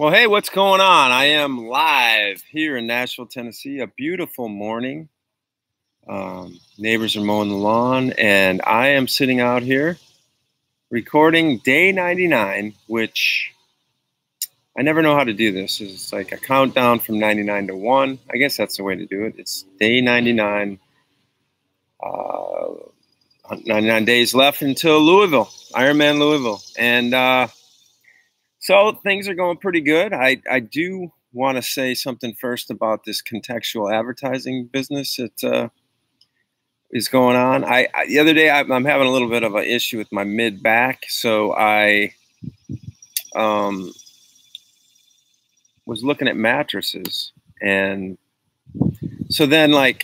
Well, hey, what's going on? I am live here in Nashville, Tennessee. A beautiful morning. Neighbors are mowing the lawn, and I am sitting out here recording day 99, which I never know how to do this. It's like a countdown from 99 to 1. I guess that's the way to do it. It's day 99. 99 days left until Louisville, Ironman Louisville. And so things are going pretty good. I do want to say something first about this contextual advertising business that is going on. The other day I'm having a little bit of an issue with my mid back, so I was looking at mattresses, and so then I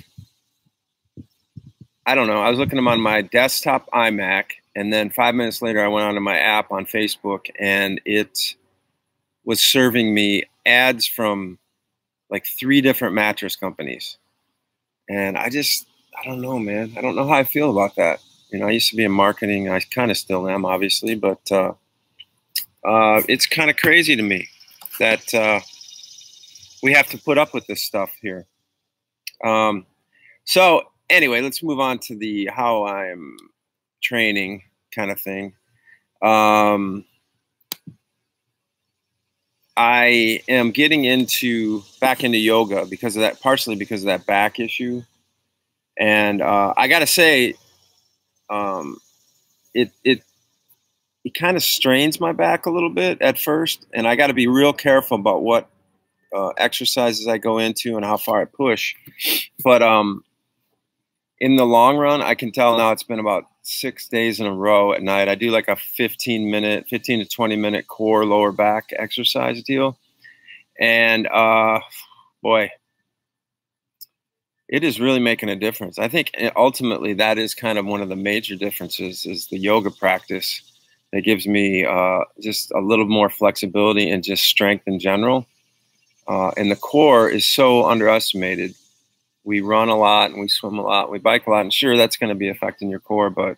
don't know. I was looking at them on my desktop iMac, and then 5 minutes later, I went onto my app on Facebook, and it was serving me ads from like 3 different mattress companies. And I don't know, man. I don't know how I feel about that. You know, I used to be in marketing. I kind of still am, obviously, but it's kind of crazy to me that we have to put up with this stuff here. So anyway, let's move on to the how I'm training kind of thing. I am getting back into yoga because of that, partially because of that back issue. And I got to say, it kind of strains my back a little bit at first, and I got to be real careful about what exercises I go into and how far I push. But in the long run, I can tell now it's been about 6 days in a row at night. I do like a 15 to 20 minute core lower back exercise deal. And boy, it is really making a difference. I think ultimately that is kind of one of the major differences is the yoga practice that gives me just a little more flexibility and just strength in general. And the core is so underestimated. We run a lot and we swim a lot, we bike a lot, and sure, that's going to be affecting your core, but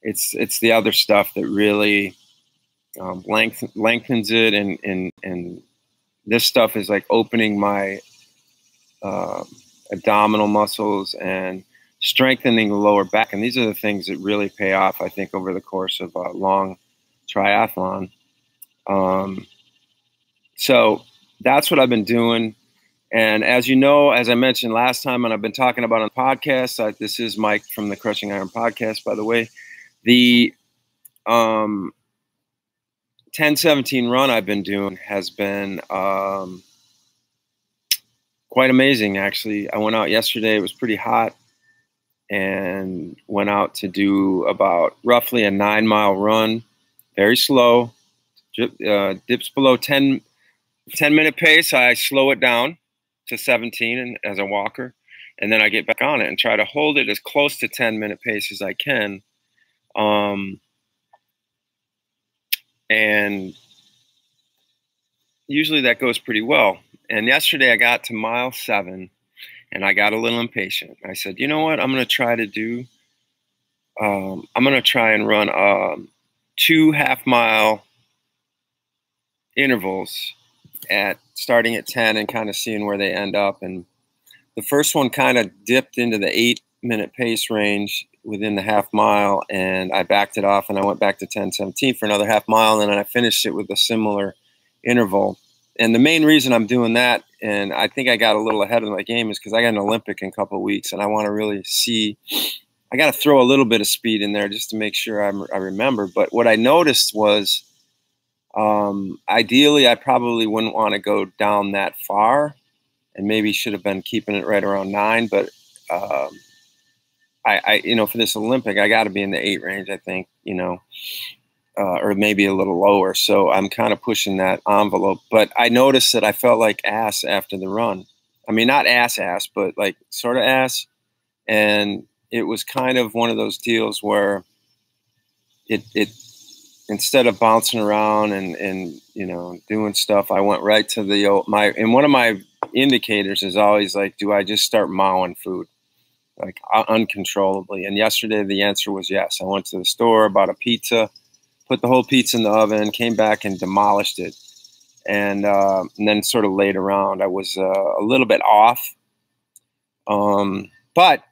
it's the other stuff that really lengthens it, and this stuff is like opening my abdominal muscles and strengthening the lower back, and these are the things that really pay off, I think, over the course of a long triathlon. So that's what I've been doing. And as you know, as I mentioned last time, and I've been talking about on the podcast, this is Mike from the Crushing Iron podcast, by the way. The 10-17 run I've been doing has been quite amazing, actually. I went out yesterday. It was pretty hot, and went out to do about roughly a 9-mile run, very slow, dips below 10-minute pace. I slow it down to 17 and as a walker, and then I get back on it and try to hold it as close to 10-minute pace as I can. And usually that goes pretty well. And yesterday I got to mile 7 and I got a little impatient. I said, you know what, I'm going to try and run 2 half-mile intervals starting at 10 and kind of seeing where they end up. And the first one kind of dipped into the 8-minute pace range within the half mile, and I backed it off and I went back to 10-17 for another half mile, and then I finished it with a similar interval. And the main reason I'm doing that, and I think I got a little ahead of my game, is because I got an Olympic in a couple of weeks, and I want to really see. I got to throw a little bit of speed in there just to make sure I remember. But what I noticed was, ideally, I probably wouldn't want to go down that far, and maybe should have been keeping it right around 9. But you know, for this Olympic, I got to be in the 8 range, I think, you know, or maybe a little lower. So I'm kind of pushing that envelope. But I noticed that I felt like ass after the run. I mean, not ass, but like sort of ass. And it was kind of one of those deals where it instead of bouncing around and you know, doing stuff, I went right to and one of my indicators is always like, do I just start mowing food? Like uncontrollably. And yesterday the answer was yes. I went to the store, bought a pizza, put the whole pizza in the oven, came back and demolished it. And then sort of late around, I was a little bit off. But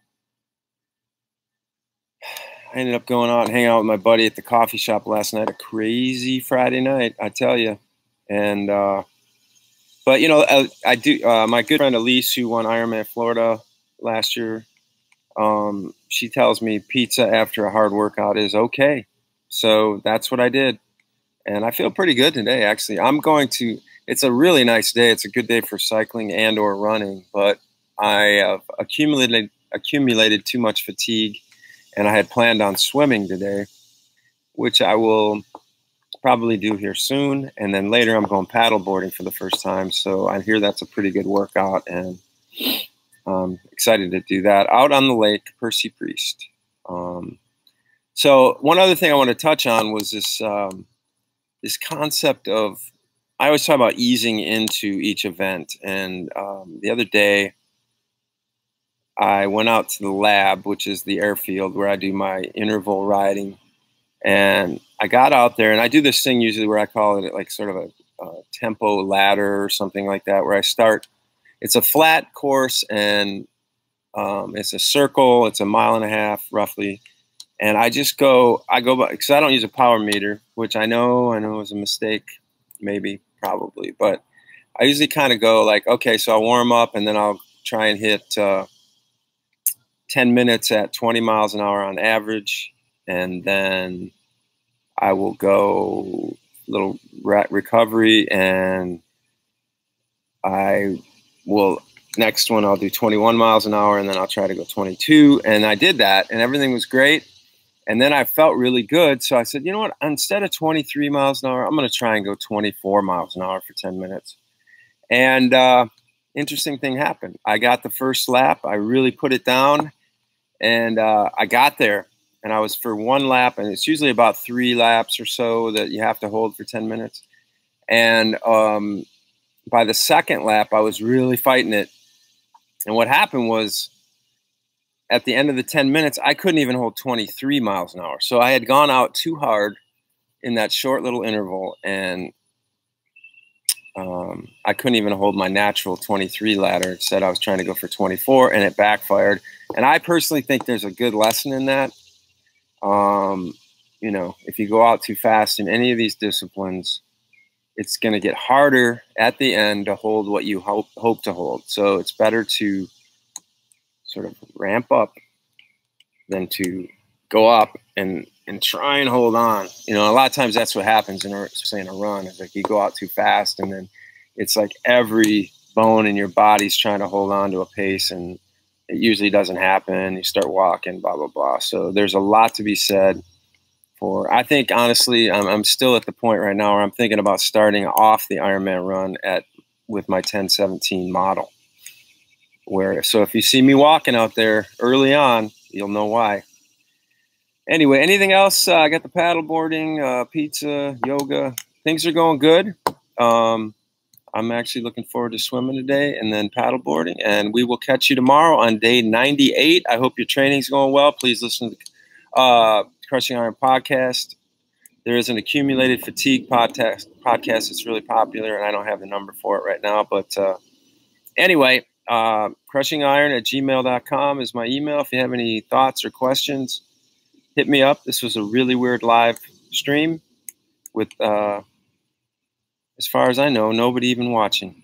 I ended up going out and hanging out with my buddy at the coffee shop last night. A crazy Friday night, I tell you. And but I do. My good friend Elise, who won Ironman Florida last year, she tells me pizza after a hard workout is okay. So that's what I did, and I feel pretty good today. Actually, I'm going to. It's a really nice day. It's a good day for cycling and/or running, but I have accumulated too much fatigue, and I had planned on swimming today, which I will probably do here soon. And then later I'm going paddle boarding for the first time. So I hear that's a pretty good workout, and I'm excited to do that out on the lake, Percy Priest. So one other thing I want to touch on was this concept of, I always talk about easing into each event. And the other day I went out to the lab, which is the airfield where I do my interval riding. And I got out there, and I do this thing usually where I call it like sort of a tempo ladder or something like that, where I start. It's a flat course, and it's a circle. It's 1.5 miles roughly, and I go by, because I don't use a power meter, which I know is a mistake, maybe, probably, but I usually kind of go like, okay, so I'll warm up, and then I'll try and hit 10 minutes at 20 miles an hour on average. And then I will go a little recovery, and I will, next one I'll do 21 miles an hour, and then I'll try to go 22. And I did that, and everything was great. And then I felt really good. So I said, you know what, instead of 23 miles an hour, I'm going to try and go 24 miles an hour for 10 minutes. And interesting thing happened. I got the first lap. I really put it down, and I got there. And I was for one lap, and it's usually about 3 laps or so that you have to hold for 10 minutes. And by the second lap, I was really fighting it. And what happened was, at the end of the 10 minutes, I couldn't even hold 23 miles an hour. So I had gone out too hard in that short little interval, and I couldn't even hold my natural 23 ladder. Instead, I was trying to go for 24, and it backfired. And I personally think there's a good lesson in that. If you go out too fast in any of these disciplines, it's going to get harder at the end to hold what you hope to hold. So it's better to sort of ramp up than to go up and try and hold on. A lot of times that's what happens in a run. It's like you go out too fast, and then it's like every bone in your body's trying to hold on to a pace, and it usually doesn't happen. You start walking, blah, blah, blah. So there's a lot to be said for, I think, honestly, I'm still at the point right now where I'm thinking about starting off the Ironman run with my 10:17 model. So if you see me walking out there early on, you'll know why. Anyway, anything else? I got the paddle boarding, pizza, yoga. Things are going good. I'm actually looking forward to swimming today and then paddle boarding. And we will catch you tomorrow on day 98. I hope your training's going well. Please listen to the Crushing Iron podcast. There is an accumulated fatigue podcast. It's really popular, and I don't have the number for it right now. But anyway, crushingiron@gmail.com is my email. If you have any thoughts or questions, hit me up. This was a really weird live stream with, as far as I know, nobody even watching.